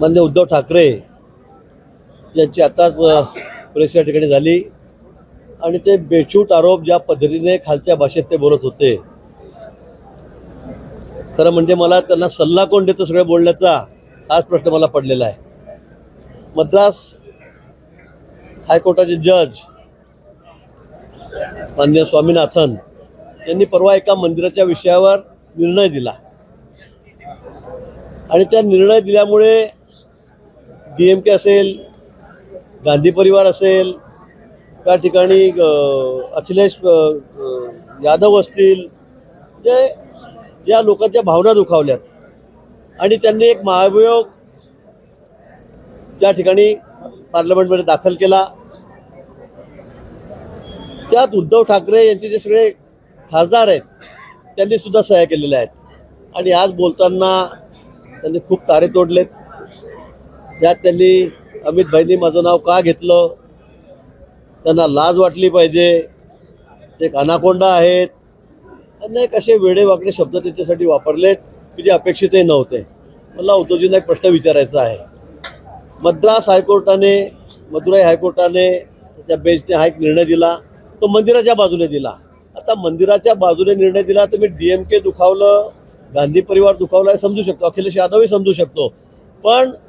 माननीय उद्धव ठाकरे यांची आताच प्रेस या ठिकाणी झाली आणि ते बेछूट आरोप ज्या पद्धतीने खालच्या भाषेत ते बोलत होते, खरं म्हणजे मला त्यांना सल्ला कोण देतं सगळं बोलण्याचा हाच प्रश्न मला पडलेला आहे. मद्रास हायकोर्टाचे जज माननीय स्वामीनाथन यांनी परवा एका मंदिराच्या विषयावर निर्णय दिला आणि त्या निर्णय दिल्यामुळे DMK असेल, गांधी परिवार असेल, त्या ठिकाणी अखिलेश यादव असतील, म्हणजे या लोकांच्या भावना दुखावल्यात आणि त्यांनी एक महाभियोग त्या ठिकाणी पार्लमेंटमध्ये दाखल केला. त्यात उद्धव ठाकरे यांचे जे सगळे खासदार आहेत त्यांनी सुद्धा सह्या केलेल्या आहेत आणि आज बोलताना त्यांनी खूप तारे तोडलेत. त्यात त्यांनी अमित भाईंनी माझं नाव का घेतलं, त्यांना लाज वाटली पाहिजे, ते एक अनाकोंडा आहेत, अनेक असे वेडेवाकडे शब्द त्यांच्यासाठी वापरलेत की जे अपेक्षितही नव्हते. मला उद्धवजींना एक प्रश्न विचारायचा आहे. मद्रास हायकोर्टाने, मदुराई हायकोर्टाने त्याच्या बेंचने हा एक निर्णय दिला, तो मंदिराच्या बाजूने दिला. आता मंदिराच्या बाजूने निर्णय दिला तर मी DMK दुखावलं, गांधी परिवार दुखावला हे समजू शकतो, अखिलेश यादवही समजू शकतो, पण